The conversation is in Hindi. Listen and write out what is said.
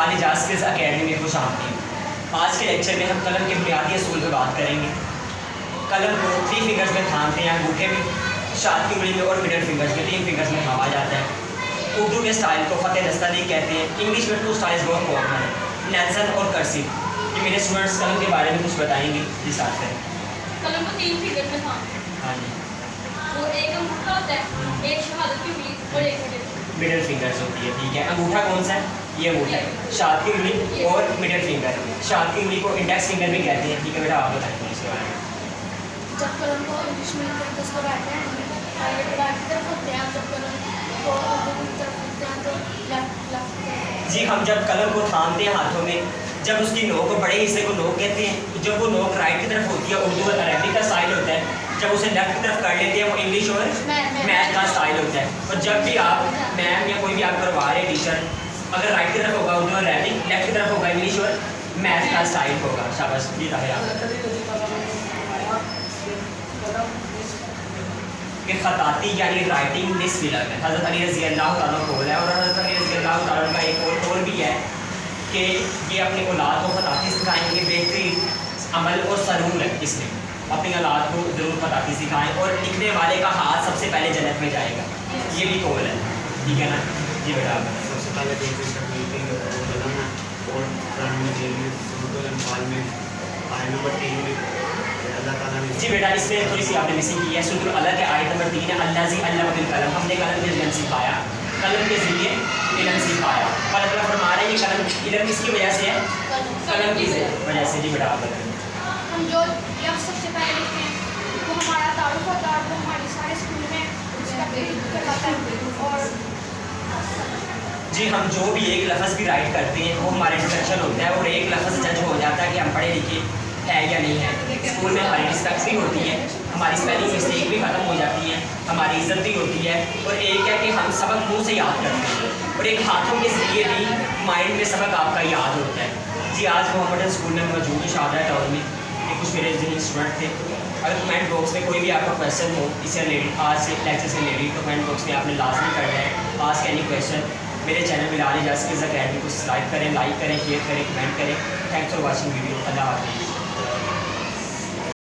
बिलाल एजाज स्किल्स अकेडमी में खुश आमदीद। आज के लेक्चर में हम कलम के बुनियादी असूल पर बात करेंगे। कलम को 3 फिंगर्स में थामते हैं, अंगूठे में, शाद की उंगली में और मिडल फिंगर्स में 3 फिंगर्स में थामा जाता है। उर्दू में स्टाइल को फ़तेह दस्तानी कहते हैं। इंग्लिश में 2 स्टाइल्स बहुत कॉमन है, नेल्सन और कर्सिव। ये मेरे स्टूडेंट्स कलम के बारे में कुछ बताएंगे जी साथ करें। कलम को 3 फिंगर में थामते हैं। हाँ जी, वो एक अंगूठा होता है, एक शहादत की उंगली और एक मिडल फिंगर्स होती है, ठीक है। अंगूठा कौन सा है? ये अंगूठा है, शाद की उंगली और मिडल फिंगर। शाद की उंगली को इंडेक्स फिंगर भी कहते हैं, ठीक है बेटा, आप बताएंगे इसके बारे में। जब कलम को इंग्लिश में लिखते हैं तो बैठते हैं, राइट की तरफ होते हैं, जब कलम को उर्दू की तरफ होते हैं तो लेफ्ट। जी, हम जब कलम को थामते हैं हाथों में, जब उसकी नोक को बड़े हिस्से को नोक कहते हैं, जब वो नोक राइट की तरफ होती है उर्दू और अरबी का स्टाइल होता है, जब उसे लेफ्ट की तरफ कर लेते हैं वो इंग्लिश और मैथ का स्टाइल होता है। और जब भी आप मैम या कोई भी आप करवा रहे टीचर, अगर राइट की तरफ होगा उर्दू और अरबी, लेफ्ट की तरफ होगा इंग्लिश और मैथ का स्टाइल होगा। शाबाश जी, कि खताती यानी राइटिंग निस्फ़ इल्म है। हज़रत अली रज़ी अल्लाह तआला को बोला है, और हज़रत अली रज़ी अल्लाह तआला का एक और कौल भी है कि ये अपनी औलाद को खताती सिखाएंगे। बेहतरीन अमल और सरूर है इसमें, अपनी औलाद को ज़रूर खताती सिखाएं और लिखने वाले का हाथ सबसे पहले जन्नत में जाएगा। ये भी कौल है, ठीक है ना जी बेटा। सबसे पहले और नंबर 3 में अल्लाह ताला ने जी बेटा, इसमें थोड़ी सी आपने मिसिंग की है। सूरह अल के आयत नंबर 3 है, अल्लाज़ी अल्लम बिल कलम, हमने कलम के इल्म सिखाया, कलम के ज़रिए इल्म सिखाया। और अल्लाह फरमा रहे हैं ये कलम इल्म किसकी वजह से है? कलम की वजह से। जी बेटा, आप बताएं। हम जो लफ्ज़ सबसे पहले लिखते हैं वो हमारा तारुफ होता है और वो हमारे सारे स्कूल में उसका बेहद करवाता है। और जी, हम जो भी एक लफ्ज़ भी राइट करते हैं वो हमारा इंस्ट्रक्शन होता है और एक लफ्ज़ जज हो जाता है कि हम पढ़े लिखे है या नहीं है। स्कूल में हमारी रिस्पेक्ट भी होती है, हमारी स्पेलिंग मिस्टेक भी ख़त्म हो जाती है, हमारी इज्जत भी होती है। और एक है कि हम सबक मुंह से याद करते हैं और एक हाथों के ज़रिए भी माइंड में सबक आपका याद होता है। जी, आज मोहम्मदन स्कूल में मौजूद शादा टाउन में ये कुछ मेरे स्टूडेंट थे। अगर कमेंट बॉक्स में कोई भी आपका क्वेश्चन हो इससे रिलेटेड, आज से लेक्चर से रिलेटेड, तो कमेंट बॉक्स में आपने लाजमी करना है आस्क एनी क्वेश्चन। मेरे channel Bilal Ejaz skills academy को सब्सक्राइब करें, लाइक करें, शेयर करें, कमेंट करें। Thanks for watching video. अल्लाह हाफ़िज़।